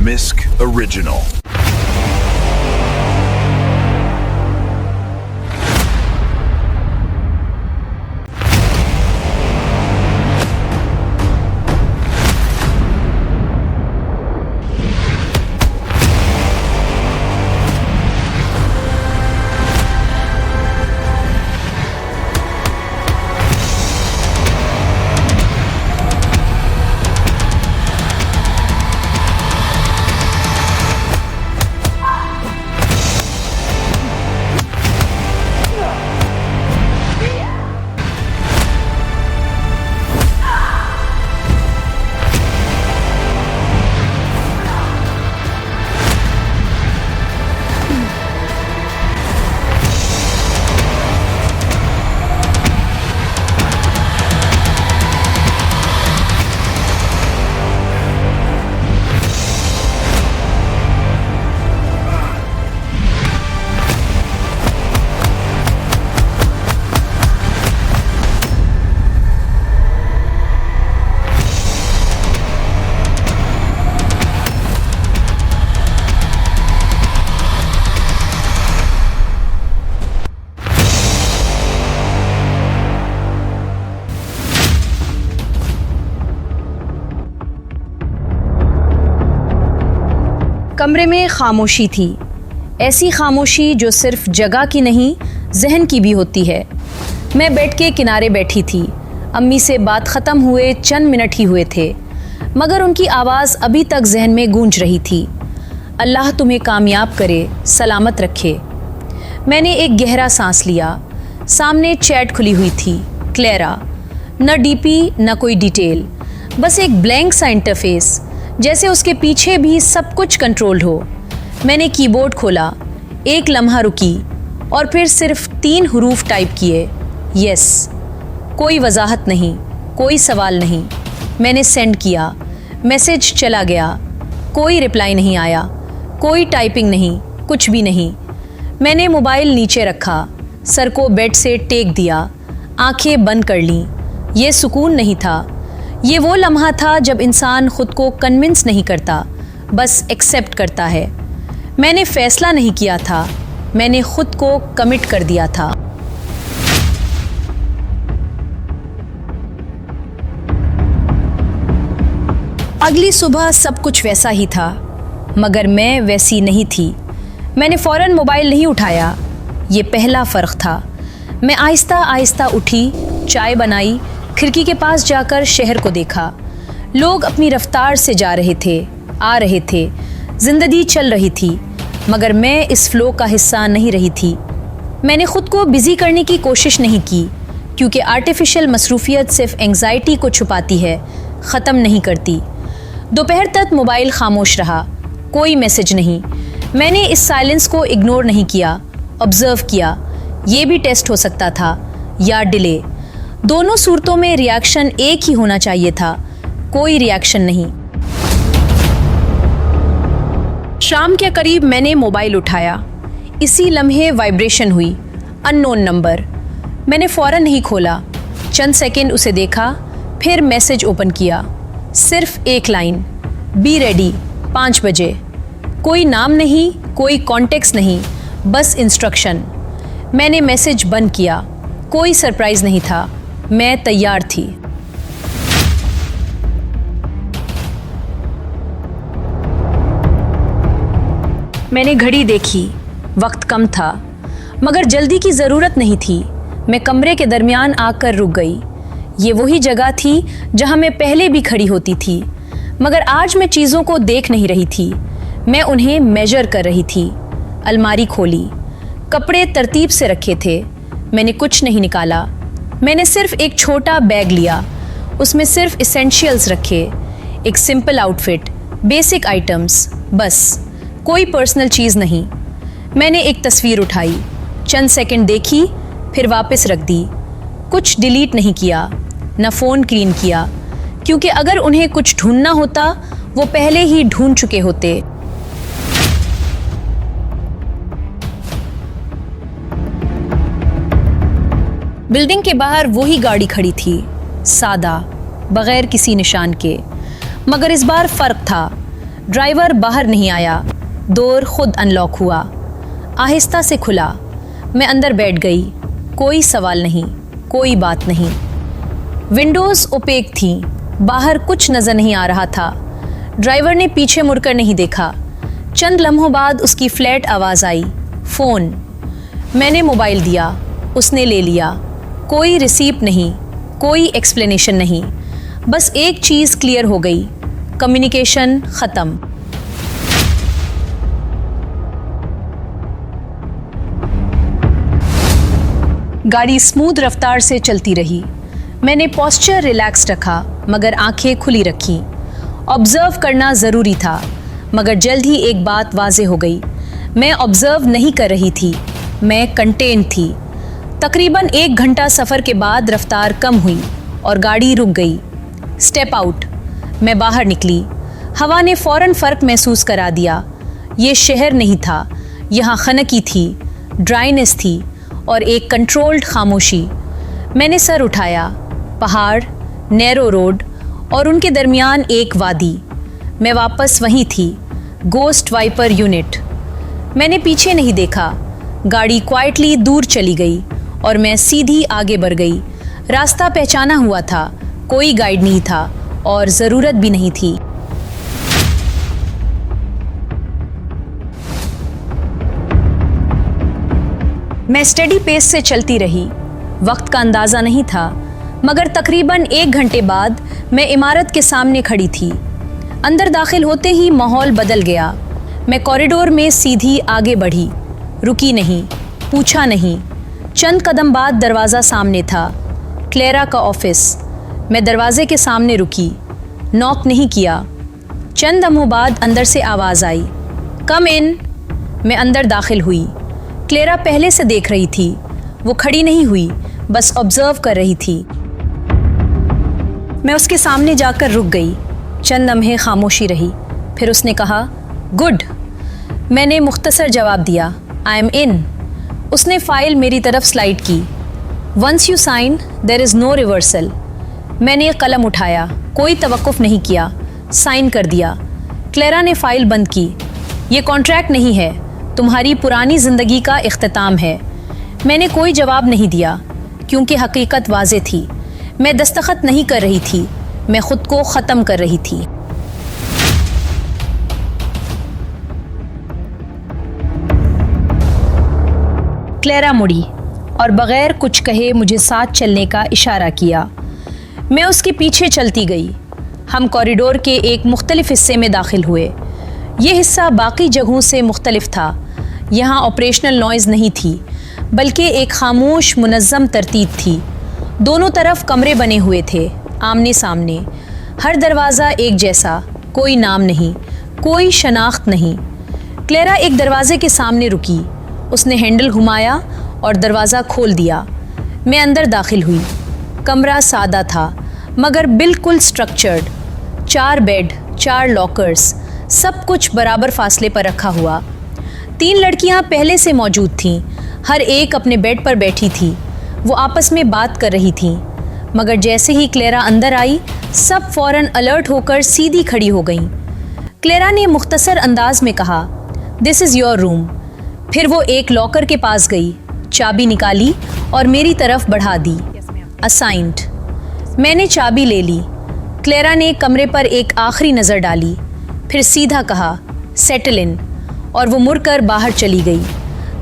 Misk Original. कमरे में खामोशी थी, ऐसी खामोशी जो सिर्फ जगह की नहीं जहन की भी होती है। मैं बेड के किनारे बैठी थी। अम्मी से बात ख़त्म हुए चंद मिनट ही हुए थे, मगर उनकी आवाज़ अभी तक जहन में गूंज रही थी। अल्लाह तुम्हें कामयाब करे, सलामत रखे। मैंने एक गहरा सांस लिया। सामने चैट खुली हुई थी, क्लेरा। न डीपी न कोई डिटेल, बस एक ब्लैंक सा इंटरफेस, जैसे उसके पीछे भी सब कुछ कंट्रोल्ड हो। मैंने कीबोर्ड खोला, एक लम्हा रुकी और फिर सिर्फ 3 हरूफ टाइप किए, यस। कोई वजाहत नहीं, कोई सवाल नहीं। मैंने सेंड किया, मैसेज चला गया। कोई रिप्लाई नहीं आया, कोई टाइपिंग नहीं, कुछ भी नहीं। मैंने मोबाइल नीचे रखा, सर को बेड से टेक दिया, आंखें बंद कर लीं। ये सुकून नहीं था। ये वो लम्हा था जब इंसान खुद को कन्विंस नहीं करता, बस एक्सेप्ट करता है। मैंने फैसला नहीं किया था, मैंने खुद को कमिट कर दिया था। अगली सुबह सब कुछ वैसा ही था, मगर मैं वैसी नहीं थी। मैंने फ़ौरन मोबाइल नहीं उठाया, ये पहला फ़र्क था। मैं आहिस्ता आहिस्ता उठी, चाय बनाई, खिड़की के पास जाकर शहर को देखा। लोग अपनी रफ्तार से जा रहे थे, आ रहे थे, जिंदगी चल रही थी, मगर मैं इस फ्लो का हिस्सा नहीं रही थी। मैंने खुद को बिजी करने की कोशिश नहीं की, क्योंकि आर्टिफिशियल मसरूफियत सिर्फ एंग्जाइटी को छुपाती है, ख़त्म नहीं करती। दोपहर तक मोबाइल खामोश रहा, कोई मैसेज नहीं। मैंने इस साइलेंस को इग्नोर नहीं किया, ऑब्जर्व किया। ये भी टेस्ट हो सकता था या डिले। दोनों सूरतों में रिएक्शन एक ही होना चाहिए था, कोई रिएक्शन नहीं। शाम के करीब मैंने मोबाइल उठाया। इसी लम्हे वाइब्रेशन हुई, अननोन नंबर। मैंने फ़ौरन नहीं खोला, चंद सेकंड उसे देखा, फिर मैसेज ओपन किया। सिर्फ एक लाइन, बी रेडी, 5 बजे। कोई नाम नहीं, कोई कॉन्टेक्स्ट नहीं, बस इंस्ट्रक्शन। मैंने मैसेज बंद किया। कोई सरप्राइज नहीं था, मैं तैयार थी। मैंने घड़ी देखी, वक्त कम था, मगर जल्दी की ज़रूरत नहीं थी। मैं कमरे के दरमियान आकर रुक गई। ये वही जगह थी जहां मैं पहले भी खड़ी होती थी, मगर आज मैं चीज़ों को देख नहीं रही थी, मैं उन्हें मेजर कर रही थी। अलमारी खोली, कपड़े तरतीब से रखे थे। मैंने कुछ नहीं निकाला। मैंने सिर्फ एक छोटा बैग लिया, उसमें सिर्फ इसेंशियल्स रखे, एक सिंपल आउटफिट, बेसिक आइटम्स, बस। कोई पर्सनल चीज़ नहीं। मैंने एक तस्वीर उठाई, चंद सेकंड देखी, फिर वापस रख दी। कुछ डिलीट नहीं किया, न फ़ोन क्लीन किया, क्योंकि अगर उन्हें कुछ ढूंढना होता वो पहले ही ढूंढ चुके होते। बिल्डिंग के बाहर वही गाड़ी खड़ी थी, सादा, बगैर किसी निशान के। मगर इस बार फ़र्क था। ड्राइवर बाहर नहीं आया। डोर खुद अनलॉक हुआ, आहिस्ता से खुला। मैं अंदर बैठ गई। कोई सवाल नहीं, कोई बात नहीं। विंडोज़ ओपेक थी, बाहर कुछ नज़र नहीं आ रहा था। ड्राइवर ने पीछे मुड़कर नहीं देखा। चंद लम्हों बाद उसकी फ्लैट आवाज़ आई, फ़ोन। मैंने मोबाइल दिया, उसने ले लिया। कोई रिसीप्ट नहीं, कोई एक्सप्लेनेशन नहीं। बस एक चीज़ क्लियर हो गई, कम्युनिकेशन ख़त्म। गाड़ी स्मूथ रफ्तार से चलती रही। मैंने पोस्चर रिलैक्स रखा मगर आंखें खुली रखी। ऑब्जर्व करना ज़रूरी था, मगर जल्द ही एक बात वाज़े हो गई। मैं ऑब्जर्व नहीं कर रही थी, मैं कंटेन थी। तकरीबन 1 घंटा सफ़र के बाद रफ्तार कम हुई और गाड़ी रुक गई। Step out. मैं बाहर निकली। हवा ने फ़ौरन फ़र्क महसूस करा दिया। ये शहर नहीं था, यहाँ खनकी थी, ड्राइनेस थी और एक कंट्रोल्ड खामोशी। मैंने सर उठाया। पहाड़, नैरो रोड और उनके दरमियान एक वादी। मैं वापस वहीं थी, गोस्ट वाइपर यूनिट। मैंने पीछे नहीं देखा। गाड़ी क्वाइटली दूर चली गई और मैं सीधी आगे बढ़ गई। रास्ता पहचाना हुआ था, कोई गाइड नहीं था और ज़रूरत भी नहीं थी। मैं स्टेडी पेस से चलती रही। वक्त का अंदाज़ा नहीं था, मगर तकरीबन 1 घंटे बाद मैं इमारत के सामने खड़ी थी। अंदर दाखिल होते ही माहौल बदल गया। मैं कॉरिडोर में सीधी आगे बढ़ी, रुकी नहीं, पूछा नहीं। चंद कदम बाद दरवाज़ा सामने था, क्लेरा का ऑफिस। मैं दरवाजे के सामने रुकी, नॉक नहीं किया। चंद लम्हों बाद अंदर से आवाज़ आई, कम इन। मैं अंदर दाखिल हुई। क्लेरा पहले से देख रही थी। वो खड़ी नहीं हुई, बस ऑब्जर्व कर रही थी। मैं उसके सामने जाकर रुक गई। चंद लम्हे खामोशी रही, फिर उसने कहा, गुड। मैंने मुख्तसर जवाब दिया, आई एम इन। उसने फ़ाइल मेरी तरफ स्लाइड की। Once you sign there is no reversal. मैंने एक कलम उठाया, कोई तवक्कुफ नहीं किया, साइन कर दिया। क्लेरा ने फ़ाइल बंद की। ये कॉन्ट्रैक्ट नहीं है, तुम्हारी पुरानी ज़िंदगी का इख्तिताम है। मैंने कोई जवाब नहीं दिया, क्योंकि हकीकत वाज़े थी। मैं दस्तखत नहीं कर रही थी, मैं ख़ुद को ख़त्म कर रही थी। क्लेरा मुड़ी और बग़ैर कुछ कहे मुझे साथ चलने का इशारा किया। मैं उसके पीछे चलती गई। हम कॉरिडोर के एक मुख्तलिफ हिस्से में दाखिल हुए। ये हिस्सा बाकी जगहों से मुख्तलिफ था। यहाँ ऑपरेशनल नॉइज़ नहीं थी, बल्कि एक खामोश मुनज़्ज़म तरतीब थी। दोनों तरफ कमरे बने हुए थे, आमने सामने। हर दरवाज़ा एक जैसा, कोई नाम नहीं, कोई शनाख्त नहीं। क्लेरा एक दरवाजे के सामने रुकी। उसने हैंडल घुमाया और दरवाज़ा खोल दिया। मैं अंदर दाखिल हुई। कमरा सादा था, मगर बिल्कुल स्ट्रक्चर्ड। 4 बेड, 4 लॉकर्स, सब कुछ बराबर फासले पर रखा हुआ। 3 लड़कियां पहले से मौजूद थीं। हर एक अपने बेड पर बैठी थी। वो आपस में बात कर रही थीं, मगर जैसे ही क्लेरा अंदर आई, सब फ़ौरन अलर्ट होकर सीधी खड़ी हो गईं। क्लेरा ने मुख्तसर अंदाज में कहा, दिस इज़ योर रूम। फिर वो एक लॉकर के पास गई, चाबी निकाली और मेरी तरफ बढ़ा दी। असाइंड। मैंने चाबी ले ली। क्लेरा ने कमरे पर एक आखिरी नज़र डाली, फिर सीधा कहा, सेटल इन, और वो मुड़कर बाहर चली गई।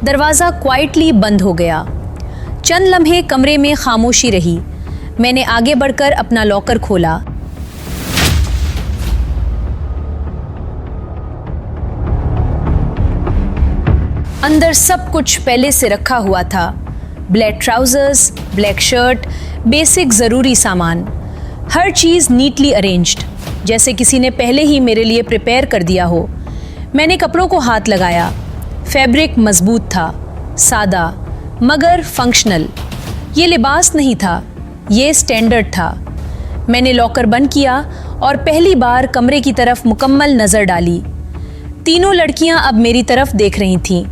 दरवाज़ा क्वाइटली बंद हो गया। चंद लम्हे कमरे में खामोशी रही। मैंने आगे बढ़कर अपना लॉकर खोला। अंदर सब कुछ पहले से रखा हुआ था। Black trousers, black shirt, basic ज़रूरी सामान। हर चीज़ नीटली अरेंज्ड, जैसे किसी ने पहले ही मेरे लिए प्रिपेयर कर दिया हो। मैंने कपड़ों को हाथ लगाया। फैब्रिक मजबूत था, सादा मगर फंक्शनल। ये लिबास नहीं था, ये स्टैंडर्ड था। मैंने लॉकर बंद किया और पहली बार कमरे की तरफ मुकम्मल नज़र डाली। तीनों लड़कियां अब मेरी तरफ देख रही थीं।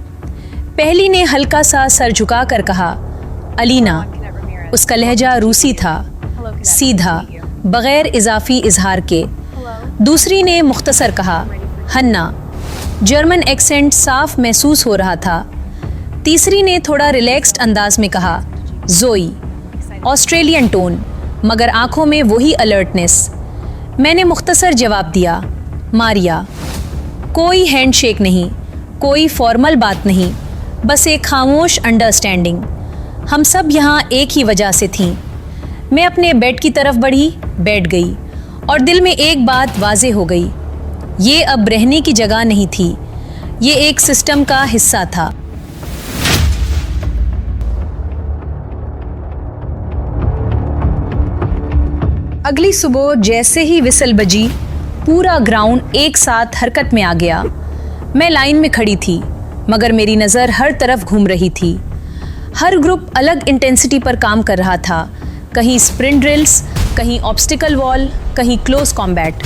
पहली ने हल्का सा सर झुकाकर कहा, अलीना। उसका लहजा रूसी था, सीधा, बग़ैर इजाफी इजहार के। दूसरी ने मुख्तसर कहा, हन्ना, जर्मन एक्सेंट साफ महसूस हो रहा था। तीसरी ने थोड़ा रिलैक्स्ड अंदाज में कहा, जोई, ऑस्ट्रेलियन टोन, मगर आंखों में वही अलर्टनेस। मैंने मुख्तसर जवाब दिया, मारिया। कोई हैंडशेक नहीं, कोई फॉर्मल बात नहीं, बस एक खामोश अंडरस्टैंडिंग। हम सब यहाँ एक ही वजह से थीं। मैं अपने बेड की तरफ बढ़ी, बैठ गई और दिल में एक बात वाज़े हो गई। ये अब रहने की जगह नहीं थी, ये एक सिस्टम का हिस्सा था। अगली सुबह जैसे ही विसल बजी, पूरा ग्राउंड एक साथ हरकत में आ गया। मैं लाइन में खड़ी थी, मगर मेरी नज़र हर तरफ घूम रही थी। हर ग्रुप अलग इंटेंसिटी पर काम कर रहा था, कहीं स्प्रिंट ड्रिल्स, कहीं ऑब्स्टिकल वॉल, कहीं क्लोज कॉम्बैट।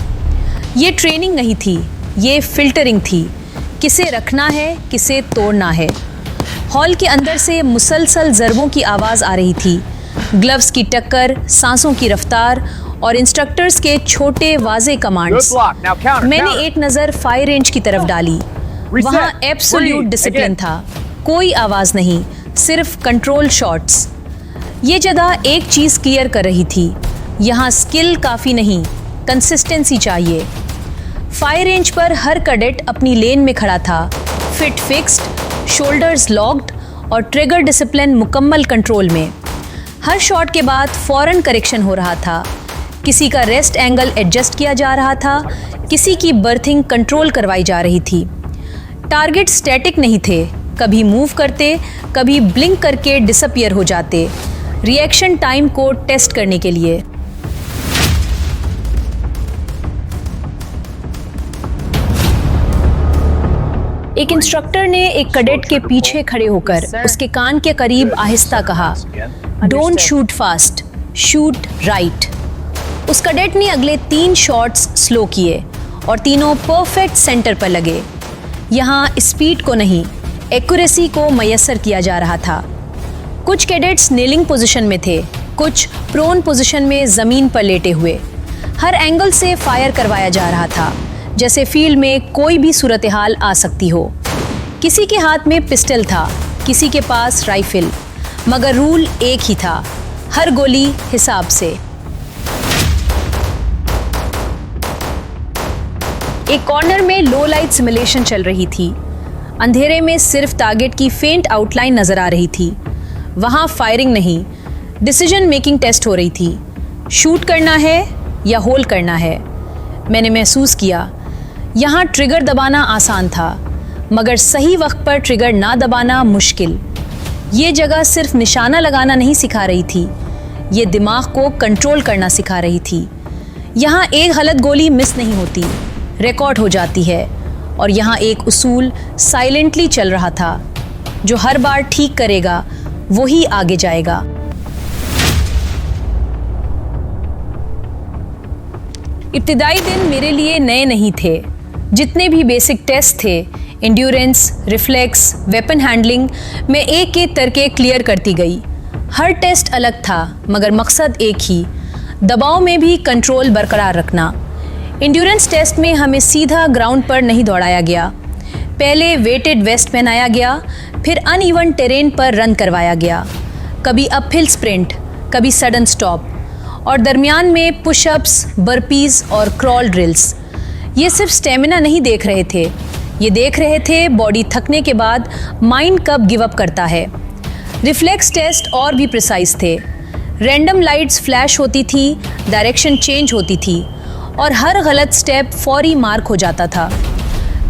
ये ट्रेनिंग नहीं थी, ये फिल्टरिंग थी। किसे रखना है, किसे तोड़ना है। हॉल के अंदर से मुसलसल ज़रबों की आवाज़ आ रही थी, ग्लव्स की टक्कर, सांसों की रफ्तार और इंस्ट्रक्टर्स के छोटे वाज़े कमांड्स। मैंने एक नज़र फायर रेंज की तरफ डाली। वहाँ एब्सोल्यूट डिसिप्लिन था, कोई आवाज़ नहीं, सिर्फ कंट्रोल शॉट्स। ये जगह एक चीज़ क्लियर कर रही थी, यहाँ स्किल काफ़ी नहीं, कंसिस्टेंसी चाहिए। फायर रेंज पर हर कैडेट अपनी लेन में खड़ा था, फिट फिक्स्ड, शोल्डर्स लॉक्ड और ट्रिगर डिसिप्लिन मुकम्मल कंट्रोल में। हर शॉट के बाद फौरन करेक्शन हो रहा था। किसी का रेस्ट एंगल एडजस्ट किया जा रहा था, किसी की बर्थिंग कंट्रोल करवाई जा रही थी। टारगेट स्टैटिक नहीं थे, कभी मूव करते, कभी ब्लिंक करके डिसअपियर हो जाते, रिएक्शन टाइम को टेस्ट करने के लिए। एक इंस्ट्रक्टर ने एक कैडेट के पीछे खड़े होकर उसके कान के करीब आहिस्ता कहा, don't shoot fast, shoot right. उस कैडेट ने अगले 3 शॉट्स स्लो किए और तीनों परफेक्ट सेंटर पर लगे। यहाँ स्पीड को नहीं, एक्यूरेसी को मयस्सर किया जा रहा था। कुछ कैडेट्स नीलिंग पोजीशन में थे, कुछ प्रोन पोजीशन में ज़मीन पर लेटे हुए। हर एंगल से फायर करवाया जा रहा था, जैसे फील्ड में कोई भी सूरत हाल आ सकती हो। किसी के हाथ में पिस्टल था, किसी के पास राइफल, मगर रूल एक ही था, हर गोली हिसाब से। एक कॉर्नर में लो लाइट सिमुलेशन चल रही थी। अंधेरे में सिर्फ टारगेट की फेंट आउटलाइन नजर आ रही थी। वहां फायरिंग नहीं, डिसीजन मेकिंग टेस्ट हो रही थी। शूट करना है या होल्ड करना है। मैंने महसूस किया, यहाँ ट्रिगर दबाना आसान था, मगर सही वक्त पर ट्रिगर ना दबाना मुश्किल। ये जगह सिर्फ निशाना लगाना नहीं सिखा रही थी, ये दिमाग को कंट्रोल करना सिखा रही थी। यहाँ एक गलत गोली मिस नहीं होती, रिकॉर्ड हो जाती है। और यहाँ एक उसूल साइलेंटली चल रहा था, जो हर बार ठीक करेगा वही आगे जाएगा। इब्तिदाई दिन मेरे लिए नए नहीं थे। जितने भी बेसिक टेस्ट थे, एंड्योरेंस, रिफ्लेक्स, वेपन हैंडलिंग, मैं एक एक करके क्लियर करती गई। हर टेस्ट अलग था, मगर मकसद एक ही, दबाव में भी कंट्रोल बरकरार रखना। एंड्योरेंस टेस्ट में हमें सीधा ग्राउंड पर नहीं दौड़ाया गया। पहले वेटेड वेस्ट पहनाया गया, फिर अनइवन टेरेन पर रन करवाया गया। कभी अपहिल स्प्रिंट, कभी सडन स्टॉप, और दरमियान में पुशअप्स, बर्पीज और क्रॉल ड्रिल्स। ये सिर्फ स्टेमिना नहीं देख रहे थे, ये देख रहे थे बॉडी थकने के बाद माइंड कब गिव अप करता है। रिफ्लेक्स टेस्ट और भी प्रिसाइज थे। रैंडम लाइट्स फ्लैश होती थी, डायरेक्शन चेंज होती थी और हर गलत स्टेप फौरी मार्क हो जाता था।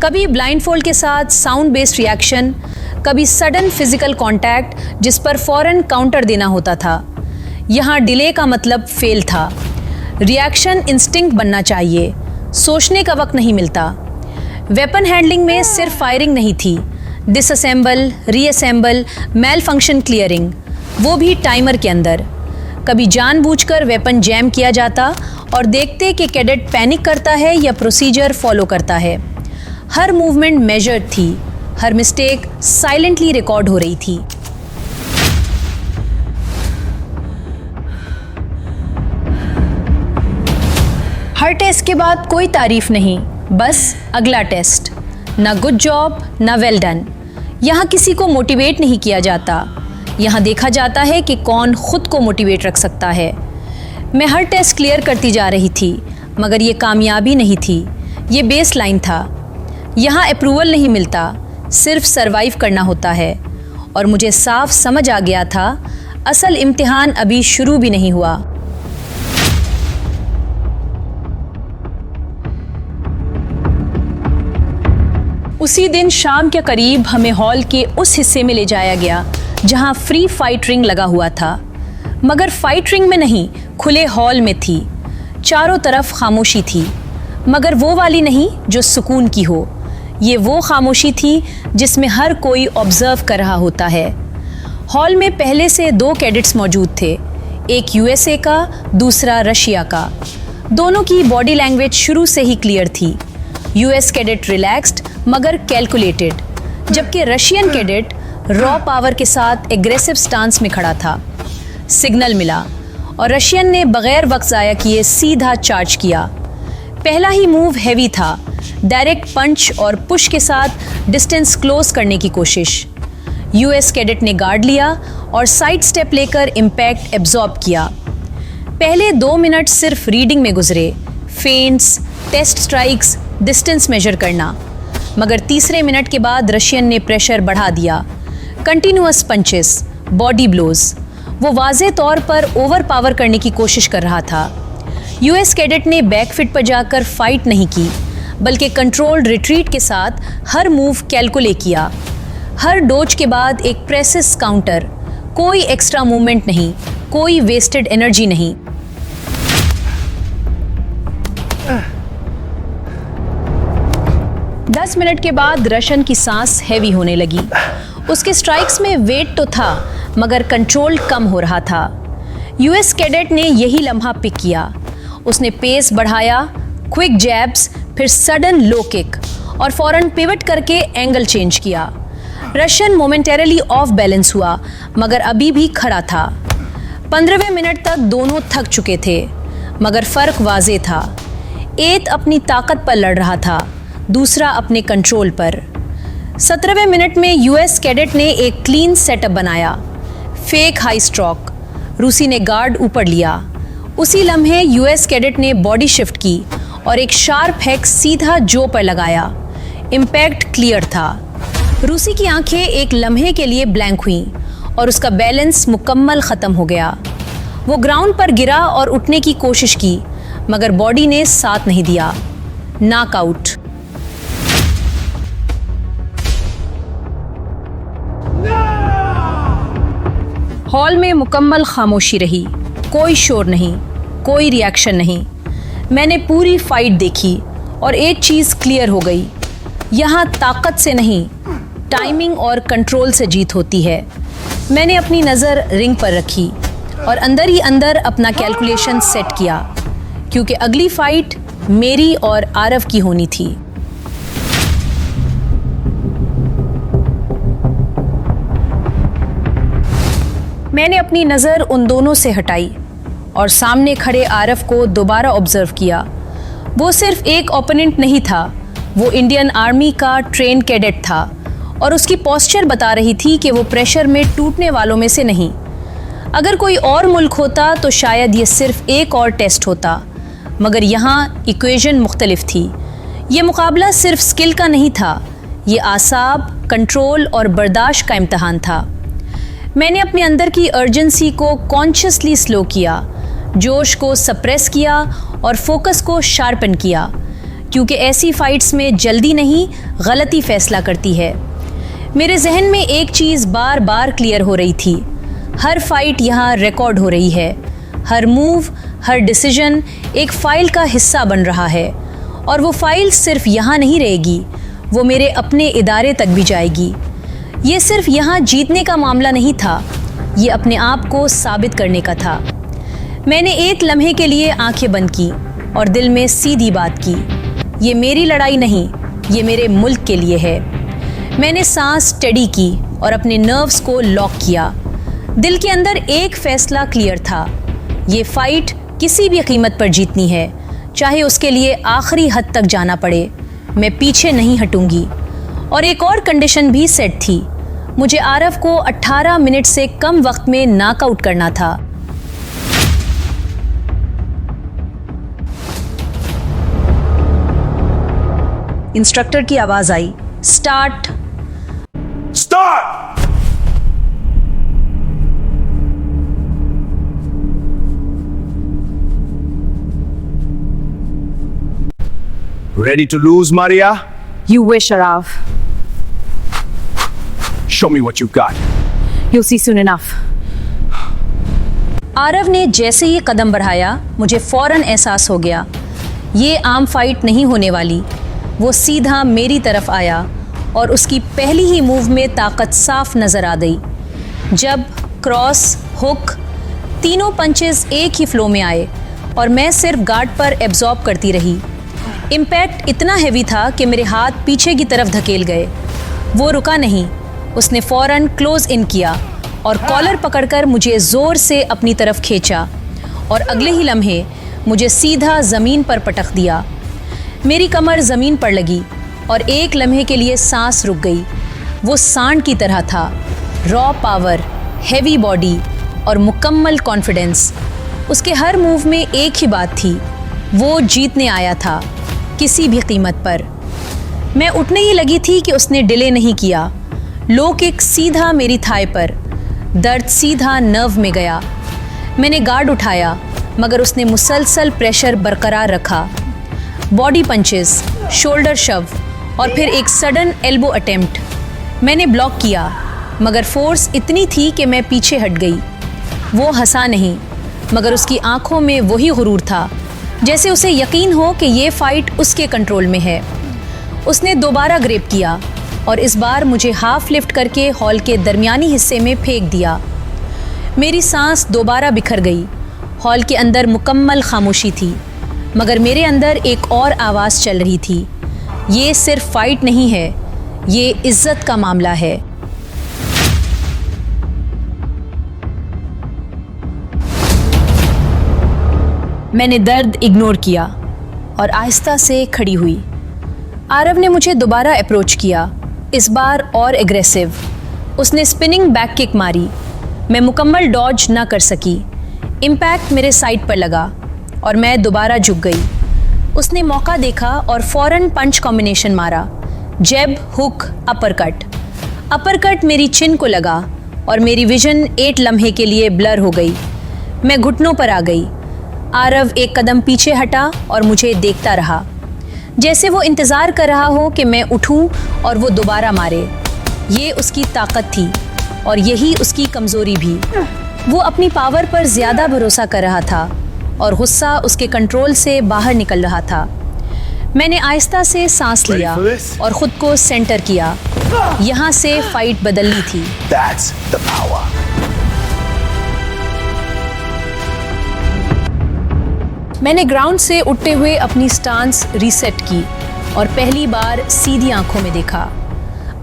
कभी ब्लाइंडफोल्ड के साथ साउंड बेस्ड रिएक्शन, कभी सडन फिजिकल कांटेक्ट जिस पर फौरन काउंटर देना होता था। यहाँ डिले का मतलब फेल था। रिएक्शन इंस्टिंक्ट बनना चाहिए, सोचने का वक्त नहीं मिलता। वेपन हैंडलिंग में सिर्फ फायरिंग नहीं थी, disassemble, reassemble, malfunction clearing, वो भी टाइमर के अंदर। कभी जानबूझकर वेपन जैम किया जाता और देखते कि कैडेट पैनिक करता है या प्रोसीजर फॉलो करता है। हर मूवमेंट मेजर्ड थी, हर मिस्टेक साइलेंटली रिकॉर्ड हो रही थी। हर टेस्ट के बाद कोई तारीफ नहीं, बस अगला टेस्ट, ना गुड जॉब ना वेल डन। यहाँ किसी को मोटिवेट नहीं किया जाता, यहाँ देखा जाता है कि कौन खुद को मोटिवेट रख सकता है। मैं हर टेस्ट क्लियर करती जा रही थी, मगर ये कामयाबी नहीं थी, ये बेस लाइन था। यहाँ अप्रूवल नहीं मिलता, सिर्फ सरवाइव करना होता है। और मुझे साफ समझ आ गया था, असल इम्तिहान अभी शुरू भी नहीं हुआ। उसी दिन शाम के करीब हमें हॉल के उस हिस्से में ले जाया गया जहां फ्री फाइट रिंग लगा हुआ था, मगर फाइट रिंग में नहीं, खुले हॉल में थी। चारों तरफ खामोशी थी, मगर वो वाली नहीं जो सुकून की हो। ये वो खामोशी थी जिसमें हर कोई ऑब्जर्व कर रहा होता है। हॉल में पहले से 2 कैडेट्स मौजूद थे, एक यूएसए का, दूसरा रशिया का। दोनों की बॉडी लैंग्वेज शुरू से ही क्लियर थी। यूएस कैडेट रिलैक्स्ड मगर कैलकुलेटेड, जबकि रशियन कैडेट रॉ पावर के साथ एग्रेसिव स्टांस में खड़ा था। सिग्नल मिला और रशियन ने बगैर वक्त ज़ाया किए सीधा चार्ज किया। पहला ही मूव हैवी था, डायरेक्ट पंच और पुश के साथ डिस्टेंस क्लोज करने की कोशिश। यूएस कैडेट ने गार्ड लिया और साइड स्टेप लेकर इम्पैक्ट एब्जॉर्ब किया। पहले 2 मिनट सिर्फ रीडिंग में गुजरे, feints, test strikes, distance measure करना। मगर तीसरे मिनट के बाद रशियन ने प्रेशर बढ़ा दिया। Continuous punches, body blows. वो वाज़े तौर पर ओवर पावर करने की कोशिश कर रहा था। यूएस कैडेट ने बैकफिट पर जाकर फाइट नहीं की, बल्कि कंट्रोल्ड रिट्रीट के साथ हर मूव कैलकुलेट किया। हर डोज के बाद एक प्रेसिस काउंटर, कोई एक्स्ट्रा मूवमेंट नहीं, कोई वेस्टेड एनर्जी नहीं। दस मिनट के बाद रशियन की सांस हैवी होने लगी। उसके स्ट्राइक्स में वेट तो था, मगर कंट्रोल कम हो रहा था। यूएस कैडेट ने यही लम्हा पिक किया। उसने पेस बढ़ाया, क्विक जैब्स, फिर सडन लो किक और फौरन पिवट करके एंगल चेंज किया। रशियन मोमेंटरीली ऑफ बैलेंस हुआ, मगर अभी भी खड़ा था। 15वें मिनट तक दोनों थक चुके थे, मगर फर्क वाज़े था। एक अपनी ताकत पर लड़ रहा था, दूसरा अपने कंट्रोल पर। 17वें मिनट में यूएस कैडेट ने एक क्लीन सेटअप बनाया, फेक हाई स्ट्रोक। रूसी ने गार्ड ऊपर लिया। उसी लम्हे यूएस कैडेट ने बॉडी शिफ्ट की और एक शार्प हैक सीधा जो पर लगाया। इम्पैक्ट क्लियर था। रूसी की आंखें एक लम्हे के लिए ब्लैंक हुईं और उसका बैलेंस मुकम्मल ख़त्म हो गया। वो ग्राउंड पर गिरा और उठने की कोशिश की, मगर बॉडी ने साथ नहीं दिया। नॉकआउट। हॉल में मुकम्मल खामोशी रही, कोई शोर नहीं, कोई रिएक्शन नहीं। मैंने पूरी फाइट देखी और एक चीज़ क्लियर हो गई, यहाँ ताकत से नहीं, टाइमिंग और कंट्रोल से जीत होती है। मैंने अपनी नज़र रिंग पर रखी और अंदर ही अंदर अपना कैलकुलेशन सेट किया, क्योंकि अगली फाइट मेरी और आरव की होनी थी। मैंने अपनी नज़र उन दोनों से हटाई और सामने खड़े आरव को दोबारा ऑब्जर्व किया। वो सिर्फ एक ओपोनेंट नहीं था, वो इंडियन आर्मी का ट्रेन कैडेट था और उसकी पोस्चर बता रही थी कि वो प्रेशर में टूटने वालों में से नहीं। अगर कोई और मुल्क होता तो शायद ये सिर्फ एक और टेस्ट होता, मगर यहाँ इक्वेशन मुख्तलिफ थी। ये मुकाबला सिर्फ स्किल का नहीं था, ये आसाब, कंट्रोल और बर्दाश्त का इम्तहान था। मैंने अपने अंदर की अर्जेंसी को कॉन्शियसली स्लो किया, जोश को सप्रेस किया और फोकस को शार्पन किया, क्योंकि ऐसी फाइट्स में जल्दी नहीं, गलती फैसला करती है। मेरे जहन में एक चीज़ बार बार क्लियर हो रही थी, हर फाइट यहाँ रिकॉर्ड हो रही है। हर मूव, हर डिसीजन एक फ़ाइल का हिस्सा बन रहा है, और वो फ़ाइल सिर्फ यहाँ नहीं रहेगी, वो मेरे अपने इदारे तक भी जाएगी। ये सिर्फ यहाँ जीतने का मामला नहीं था, ये अपने आप को साबित करने का था। मैंने एक लम्हे के लिए आंखें बंद की और दिल में सीधी बात की, ये मेरी लड़ाई नहीं, ये मेरे मुल्क के लिए है। मैंने सांस स्टेडी की और अपने नर्व्स को लॉक किया। दिल के अंदर एक फैसला क्लियर था, ये फाइट किसी भी कीमत पर जीतनी है, चाहे उसके लिए आखिरी हद तक जाना पड़े। मैं पीछे नहीं हटूंगी। और एक और कंडीशन भी सेट थी, मुझे आरव को 18 मिनट से कम वक्त में नॉकआउट करना था। इंस्ट्रक्टर की आवाज आई, start. Start. Ready to lose, Maria? You wish, Arav. Show me what you've got. You'll see soon enough. Aarav ने जैसे ही कदम बढ़ाया, मुझे फौरन एहसास हो गया ये आम फाइट नहीं होने वाली। वो सीधा मेरी तरफ आया और उसकी पहली ही मूव में ताकत साफ नजर आ गई। जब क्रॉस, हुक, तीनों पंचेस एक ही फ्लो में आए और मैं सिर्फ गार्ड पर एब्जॉर्ब करती रही। इम्पैक्ट इतना हैवी था कि मेरे हाथ पीछे की तरफ धकेल गए। वो रुका नहीं, उसने फौरन क्लोज इन किया और कॉलर पकड़कर मुझे ज़ोर से अपनी तरफ खींचा और अगले ही लम्हे मुझे सीधा ज़मीन पर पटक दिया। मेरी कमर ज़मीन पर लगी और एक लम्हे के लिए सांस रुक गई। वो सांड की तरह था, रॉ पावर, हैवी बॉडी और मुकम्मल कॉन्फिडेंस। उसके हर मूव में एक ही बात थी, वो जीतने आया था किसी भी कीमत पर। मैं उठने ही लगी थी कि उसने डिले नहीं किया। लो किक सीधा मेरी थाई पर, दर्द सीधा नर्व में गया। मैंने गार्ड उठाया मगर उसने मुसलसल प्रेशर बरकरार रखा। बॉडी पंचेस, शोल्डर शव और फिर एक सडन एल्बो अटेम्प्ट। मैंने ब्लॉक किया मगर फोर्स इतनी थी कि मैं पीछे हट गई। वो हंसा नहीं मगर उसकी आंखों में वही गुरूर था, जैसे उसे यकीन हो कि ये फाइट उसके कंट्रोल में है। उसने दोबारा ग्रेप किया और इस बार मुझे हाफ लिफ्ट करके हॉल के दरमियानी हिस्से में फेंक दिया। मेरी सांस दोबारा बिखर गई। हॉल के अंदर मुकम्मल खामोशी थी मगर मेरे अंदर एक और आवाज़ चल रही थी, ये सिर्फ फाइट नहीं है, ये इज्जत का मामला है। मैंने दर्द इग्नोर किया और आहिस्ता से खड़ी हुई। आरव ने मुझे दोबारा अप्रोच किया, इस बार और एग्रेसिव। उसने स्पिनिंग बैक किक मारी। मैं मुकम्मल डॉज ना कर सकी। इम्पैक्ट मेरे साइड पर लगा और मैं दोबारा झुक गई। उसने मौका देखा और फौरन पंच कॉम्बिनेशन मारा, जैब, हुक, अपरकट। अपरकट मेरी चिन को लगा और मेरी विजन 8 लम्हे के लिए ब्लर हो गई। मैं घुटनों पर आ गई। आरव एक कदम पीछे हटा और मुझे देखता रहा, जैसे वो इंतज़ार कर रहा हो कि मैं उठूं और वो दोबारा मारे। ये उसकी ताकत थी और यही उसकी कमज़ोरी भी। वो अपनी पावर पर ज़्यादा भरोसा कर रहा था और गुस्सा उसके कंट्रोल से बाहर निकल रहा था। मैंने आहिस्ता से सांस लिया और ख़ुद को सेंटर किया। यहाँ से फाइट बदलनी थी। That's the power. मैंने ग्राउंड से उठते हुए अपनी स्टांस रीसेट की और पहली बार सीधी आंखों में देखा।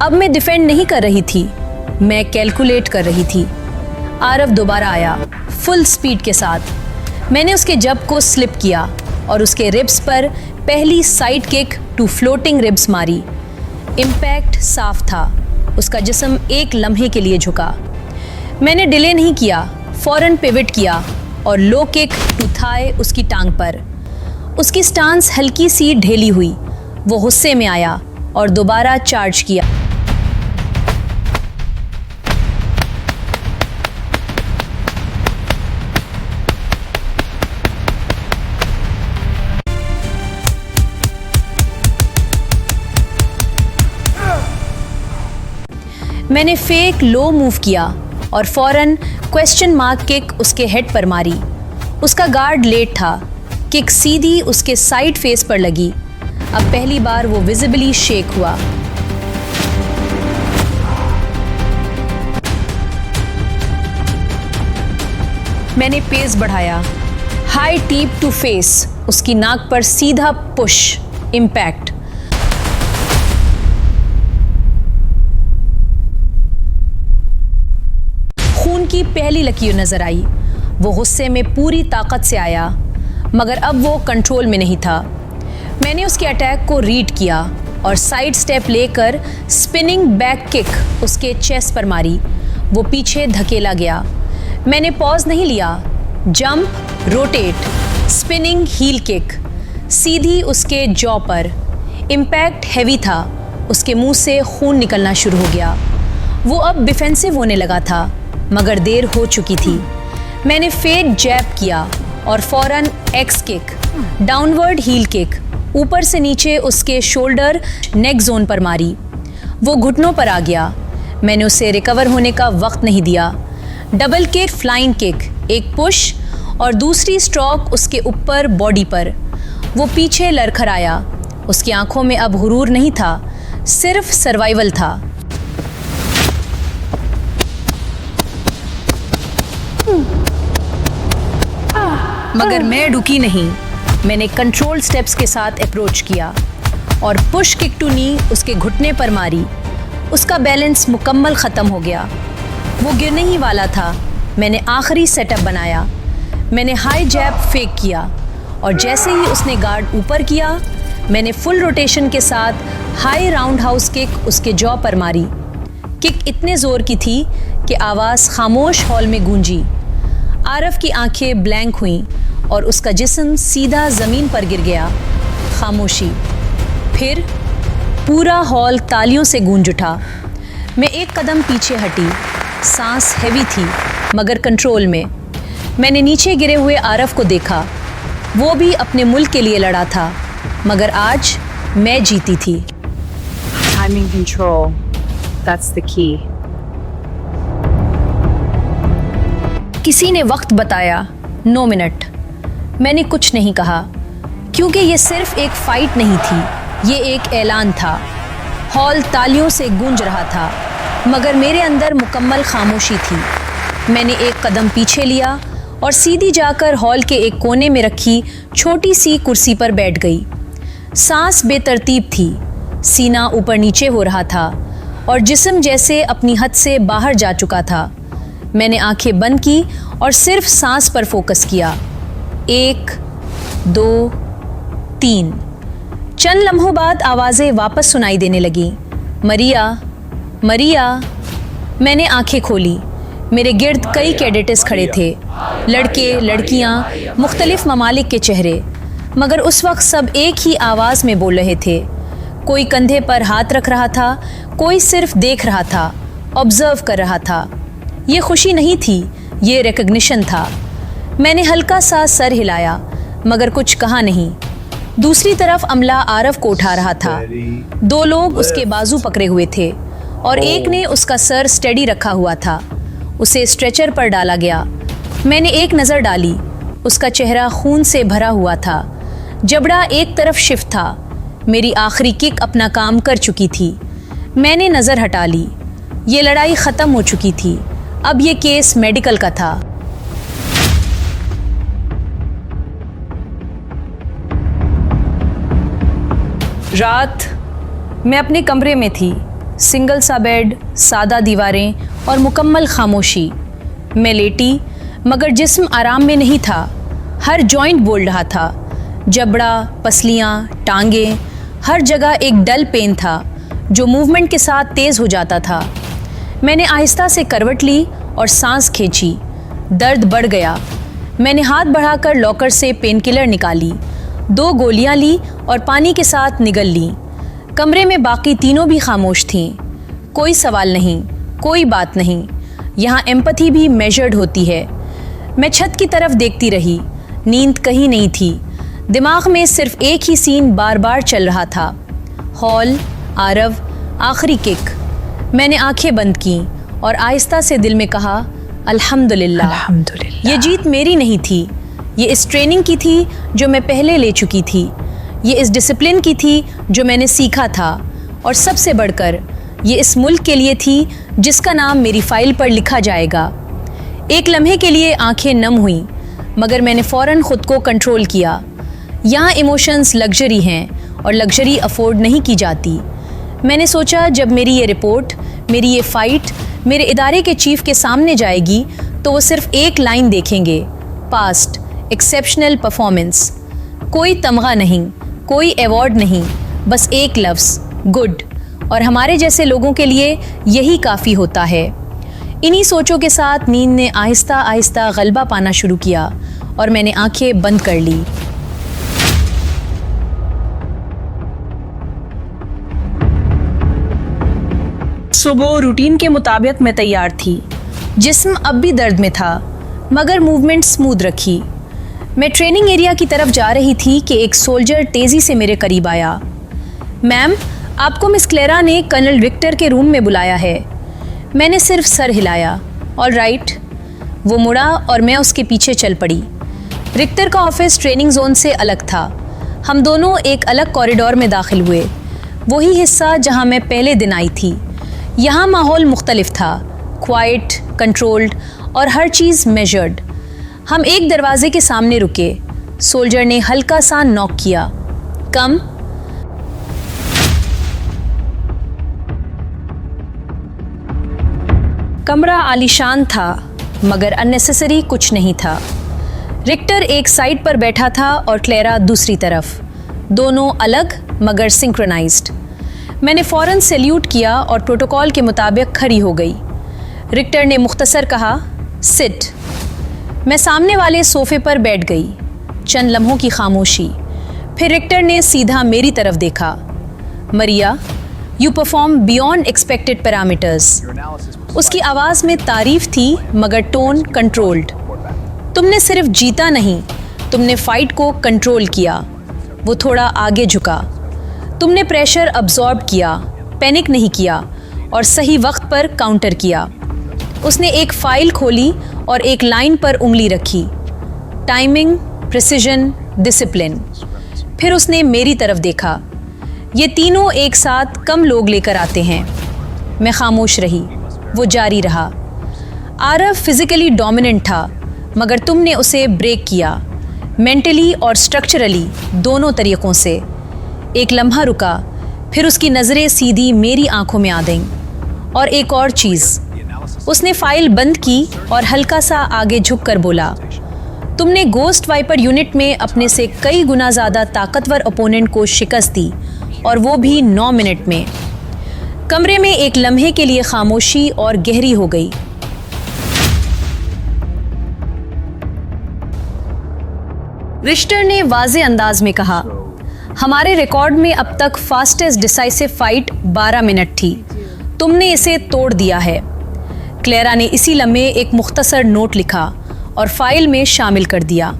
अब मैं डिफेंड नहीं कर रही थी, मैं कैलकुलेट कर रही थी। आरव दोबारा आया फुल स्पीड के साथ। मैंने उसके जब को स्लिप किया और उसके रिब्स पर पहली side kick to floating ribs मारी। इम्पैक्ट साफ था, उसका जिस्म एक लम्हे के लिए झुका। मैंने डिले नहीं किया, फौरन पिवट किया और लो किक टू थाई उसकी टांग पर। उसकी स्टांस हल्की सी ढेली हुई। वो गुस्से में आया और दोबारा चार्ज किया। मैंने फेक लो मूव किया और फौरन क्वेश्चन मार्क किक उसके हेड पर मारी। उसका गार्ड लेट था, किक सीधी उसके साइड फेस पर लगी। अब पहली बार वो विजिबली शेक हुआ। मैंने पेस बढ़ाया, हाई टीप टू फेस, उसकी नाक पर सीधा पुश, इम्पैक्ट। खून की पहली लकीर नजर आई। वो गुस्से में पूरी ताकत से आया, मगर अब वो कंट्रोल में नहीं था। मैंने उसके अटैक को रीड किया और साइड स्टेप लेकर स्पिनिंग बैक किक उसके चेस्ट पर मारी। वो पीछे धकेला गया। मैंने पॉज नहीं लिया। Jump, rotate, spinning heel kick सीधी उसके जॉ पर। इम्पैक्ट हैवी था। उसके मुंह से खून निकलना शुरू हो गया। वो अब डिफेंसिव होने लगा था, मगर देर हो चुकी थी। मैंने फेड जैब किया और फौरन axe kick, downward heel kick ऊपर से नीचे उसके शोल्डर नेक जोन पर मारी। वो घुटनों पर आ गया। मैंने उसे रिकवर होने का वक्त नहीं दिया। डबल किक, फ्लाइंग किक, एक पुश और दूसरी स्ट्रोक उसके ऊपर बॉडी पर। वो पीछे लड़खड़ाया। उसकी आंखों में अब हुरूर नहीं था, सिर्फ सर्वाइवल था। मगर मैं रुकी नहीं। मैंने कंट्रोल स्टेप्स के साथ अप्रोच किया और पुश किक टू नी उसके घुटने पर मारी। उसका बैलेंस मुकम्मल ख़त्म हो गया। वो गिरने ही वाला था। मैंने आखिरी सेटअप बनाया। मैंने हाई जैब फेक किया और जैसे ही उसने गार्ड ऊपर किया, मैंने फुल रोटेशन के साथ हाई राउंड हाउस किक उसके जॉ पर मारी। किक इतने ज़ोर की थी कि आवाज़ खामोश हॉल में गूंजी। आरव की आंखें ब्लैंक हुईं और उसका जिस्म सीधा ज़मीन पर गिर गया। खामोशी। फिर पूरा हॉल तालियों से गूंज उठा। मैं एक कदम पीछे हटी। सांस हैवी थी मगर कंट्रोल में। मैंने नीचे गिरे हुए आरव को देखा। वो भी अपने मुल्क के लिए लड़ा था, मगर आज मैं जीती थी। Timing control. That's the key. किसी ने वक्त बताया, 9 मिनट। मैंने कुछ नहीं कहा, क्योंकि ये सिर्फ एक फाइट नहीं थी, ये एक ऐलान था। हॉल तालियों से गूंज रहा था, मगर मेरे अंदर मुकम्मल खामोशी थी। मैंने एक कदम पीछे लिया और सीधी जाकर हॉल के एक कोने में रखी छोटी सी कुर्सी पर बैठ गई। सांस बेतरतीब थी, सीना ऊपर नीचे हो रहा था और जिस्म जैसे अपनी हद से बाहर जा चुका था। मैंने आंखें बंद की और सिर्फ सांस पर फोकस किया। 1, 2, 3। चंद लम्हों बाद आवाज़ें वापस सुनाई देने लगीं। मरिया, मरिया। मैंने आंखें खोली। मेरे गिर्द कई कैडेट्स खड़े थे, लड़के, लड़कियां, मुख्तलिफ ममालिक के चेहरे, मगर उस वक्त सब एक ही आवाज़ में बोल रहे थे। कोई कंधे पर हाथ रख रहा था, कोई सिर्फ देख रहा था, ऑब्जर्व कर रहा था। ये खुशी नहीं थी, ये रिकग्निशन था। मैंने हल्का सा सर हिलाया, मगर कुछ कहा नहीं। दूसरी तरफ अमला आरव को उठा रहा था। 2 लोग उसके बाजू पकड़े हुए थे और एक ने उसका सर स्टेडी रखा हुआ था। उसे स्ट्रेचर पर डाला गया। मैंने एक नज़र डाली। उसका चेहरा खून से भरा हुआ था। जबड़ा एक तरफ शिफ्ट था। मेरी आखिरी किक अपना काम कर चुकी थी। मैंने नज़र हटा ली। ये लड़ाई ख़त्म हो चुकी थी। अब ये केस मेडिकल का था। रात। मैं अपने कमरे में थी। सिंगल सा बेड, सादा दीवारें और मुकम्मल खामोशी। मैं लेटी, मगर जिस्म आराम में नहीं था। हर जॉइंट बोल रहा था। जबड़ा, पसलियाँ, टांगें, हर जगह एक डल पेन था जो मूवमेंट के साथ तेज़ हो जाता था। मैंने आहिस्ता से करवट ली और सांस खींची। दर्द बढ़ गया। मैंने हाथ बढ़ाकर लॉकर से पेनकिलर निकाली। 2 गोलियां ली और पानी के साथ निगल ली। कमरे में बाकी तीनों भी खामोश थीं। कोई सवाल नहीं, कोई बात नहीं। यहाँ एम्पैथी भी मेजर्ड होती है। मैं छत की तरफ देखती रही। नींद कहीं नहीं थी। दिमाग में सिर्फ एक ही सीन बार बार चल रहा था। हॉल, आरव, आखिरी किक। मैंने आंखें बंद की और आहिस्ता से दिल में कहा, अल्हम्दुलिल्लाह। अल्हम्दुलिल्लाह। ये जीत मेरी नहीं थी। ये इस ट्रेनिंग की थी जो मैं पहले ले चुकी थी। ये इस डिसिप्लिन की थी जो मैंने सीखा था। और सबसे बढ़कर ये इस मुल्क के लिए थी जिसका नाम मेरी फाइल पर लिखा जाएगा। एक लम्हे के लिए आंखें नम हुईं, मगर मैंने फ़ौरन ख़ुद को कंट्रोल किया। यहाँ इमोशंस लग्जरी हैं और लग्जरी अफोर्ड नहीं की जाती। मैंने सोचा, जब मेरी ये रिपोर्ट, मेरी ये फ़ाइट मेरे इदारे के चीफ के सामने जाएगी तो वो सिर्फ एक लाइन देखेंगे, पास्ट, एक्सेप्शनल परफॉर्मेंस। कोई तमगा नहीं, कोई अवार्ड नहीं, बस एक लफ्ज़ गुड, और हमारे जैसे लोगों के लिए यही काफ़ी होता है। इन्हीं सोचों के साथ नींद ने आहिस्ता आहिस्ता गलबा पाना शुरू किया और मैंने आंखें बंद कर ली। सुबह रूटीन के मुताबिक मैं तैयार थी। जिस्म अब भी दर्द में था, मगर मूवमेंट स्मूथ रखी। मैं ट्रेनिंग एरिया की तरफ जा रही थी कि एक सोल्जर तेज़ी से मेरे करीब आया। मैम, आपको मिस क्लेरा ने कर्नल विक्टर के रूम में बुलाया है। मैंने सिर्फ सर हिलाया। All right. वो मुड़ा और मैं उसके पीछे चल पड़ी। विक्टर का ऑफिस ट्रेनिंग जोन से अलग था। हम दोनों एक अलग कॉरिडोर में दाखिल हुए, वही हिस्सा जहां मैं पहले दिन आई थी। यहाँ माहौल मुख्तलिफ था, क्वाइट, कंट्रोल्ड और हर चीज़ मेजर्ड। हम एक दरवाजे के सामने रुके। सोल्जर ने हल्का सा नॉक किया। कम। कमरा आलीशान था, मगर अननेसेसरी कुछ नहीं था। विक्टर एक साइड पर बैठा था और क्लेरा दूसरी तरफ, दोनों अलग मगर सिंक्रोनाइज्ड। मैंने फ़ौरन सैल्यूट किया और प्रोटोकॉल के मुताबिक खड़ी हो गई। विक्टर ने मुख्तसर कहा, सिट। मैं सामने वाले सोफे पर बैठ गई। चंद लम्हों की खामोशी। फिर विक्टर ने सीधा मेरी तरफ देखा। Maria, you perform beyond expected parameters. उसकी आवाज़ में तारीफ थी, मगर टोन कंट्रोल्ड। तुमने सिर्फ जीता नहीं, तुमने फाइट को कंट्रोल किया। वो थोड़ा आगे झुका। तुमने प्रेशर अब्जॉर्ब किया, पैनिक नहीं किया और सही वक्त पर काउंटर किया। उसने एक फाइल खोली और एक लाइन पर उंगली रखी। Timing, precision, discipline. फिर उसने मेरी तरफ देखा। ये तीनों एक साथ कम लोग लेकर आते हैं। मैं खामोश रही। वो जारी रहा। आरव फिजिकली डोमिनेंट था, मगर तुमने उसे ब्रेक किया, मेंटली और स्ट्रक्चरली, दोनों तरीक़ों से। एक लम्हा रुका, फिर उसकी नज़रें सीधी मेरी आंखों में आ गईं। और एक और चीज़, उसने फाइल बंद की और हल्का सा आगे झुककर बोला, तुमने गोस्ट वाइपर यूनिट में अपने से कई गुना ज़्यादा ताकतवर ओपोनेंट को शिकस्त दी, और वो भी 9 मिनट में। कमरे में एक लम्हे के लिए खामोशी और गहरी हो गई। रिश्टर ने वाज़े अंदाज में कहा, हमारे रिकॉर्ड में अब तक फास्टेस्ट डिसाइसिव फाइट 12 मिनट थी। तुमने इसे तोड़ दिया है। क्लेरा ने इसी लम्हे एक मुख्तसर नोट लिखा और फाइल में शामिल कर दिया।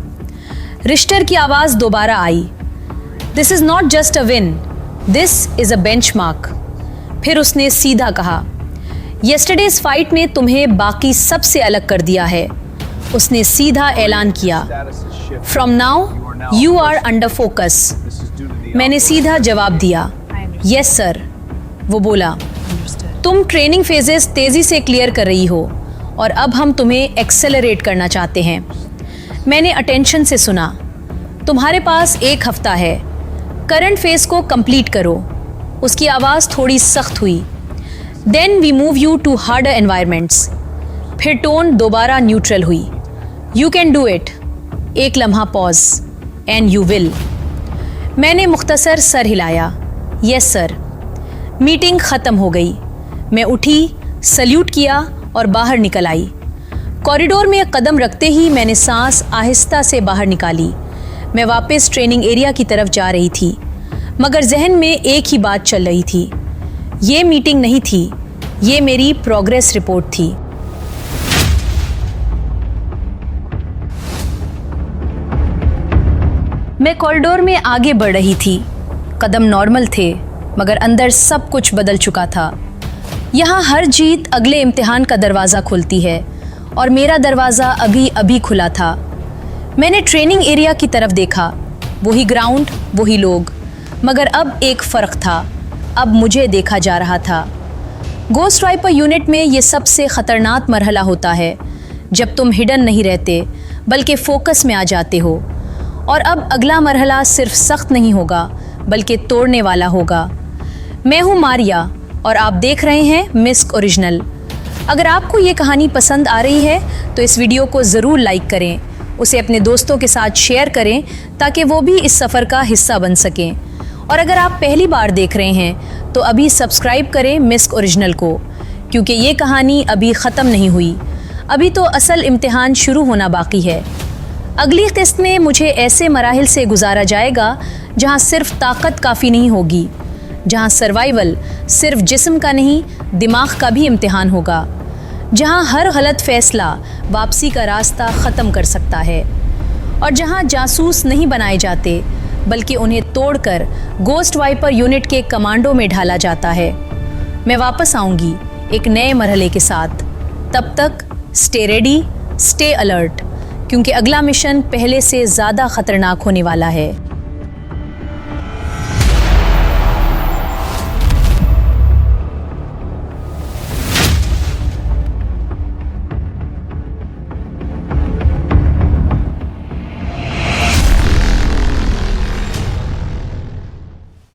रिश्टर की आवाज़ दोबारा आई, this is not just a win, this is a benchmark. फिर उसने सीधा कहा, यस्टरडेज फाइट ने तुम्हें बाकी सबसे अलग कर दिया है। उसने सीधा ऐलान किया, from now you are under focus. मैंने सीधा जवाब दिया, यस सर। वो बोला, तुम ट्रेनिंग फेजेस तेज़ी से क्लियर कर रही हो और अब हम तुम्हें एक्सेलरेट करना चाहते हैं। मैंने अटेंशन से सुना। तुम्हारे पास 1 हफ्ता है, करंट फेज को कंप्लीट करो। उसकी आवाज़ थोड़ी सख्त हुई। Then we move you to harder environments. फिर टोन दोबारा न्यूट्रल हुई, यू कैन डू इट। एक लम्हा पॉज, एंड यू विल। मैंने मुख्तसर सर हिलाया, यस सर। मीटिंग ख़त्म हो गई। मैं उठी, सल्यूट किया और बाहर निकल आई। कॉरिडोर में कदम रखते ही मैंने सांस आहिस्ता से बाहर निकाली। मैं वापस ट्रेनिंग एरिया की तरफ जा रही थी, मगर जहन में एक ही बात चल रही थी। ये मीटिंग नहीं थी, ये मेरी प्रोग्रेस रिपोर्ट थी। मैं कॉरिडोर में आगे बढ़ रही थी। कदम नॉर्मल थे, मगर अंदर सब कुछ बदल चुका था। यहाँ हर जीत अगले इम्तिहान का दरवाज़ा खोलती है, और मेरा दरवाज़ा अभी अभी खुला था। मैंने ट्रेनिंग एरिया की तरफ देखा, वही ग्राउंड, वही लोग, मगर अब एक फ़र्क था। अब मुझे देखा जा रहा था। गोस्ट वाइपर यूनिट में ये सबसे ख़तरनाक मरहला होता है, जब तुम हिडन नहीं रहते बल्कि फ़ोकस में आ जाते हो। और अब अगला मरहला सिर्फ सख्त नहीं होगा, बल्कि तोड़ने वाला होगा। मैं हूँ मारिया और आप देख रहे हैं मिस्क ओरिजिनल। अगर आपको ये कहानी पसंद आ रही है तो इस वीडियो को ज़रूर लाइक करें, उसे अपने दोस्तों के साथ शेयर करें ताकि वो भी इस सफ़र का हिस्सा बन सकें। और अगर आप पहली बार देख रहे हैं तो अभी सब्सक्राइब करें मिस्क ओरिजिनल को, क्योंकि ये कहानी अभी ख़त्म नहीं हुई। अभी तो असल इम्तिहान शुरू होना बाकी है। अगली किस्त में मुझे ऐसे मराहिल से गुजारा जाएगा जहाँ सिर्फ ताकत काफ़ी नहीं होगी, जहाँ सर्वाइवल सिर्फ जिस्म का नहीं दिमाग का भी इम्तिहान होगा, जहाँ हर गलत फैसला वापसी का रास्ता ख़त्म कर सकता है, और जहाँ जासूस नहीं बनाए जाते बल्कि उन्हें तोड़कर गोस्ट वाइपर यूनिट के कमांडो में ढाला जाता है। मैं वापस आऊँगी एक नए मरहले के साथ। तब तक स्टे रेडी, स्टे अलर्ट, क्योंकि अगला मिशन पहले से ज़्यादा ख़तरनाक होने वाला है।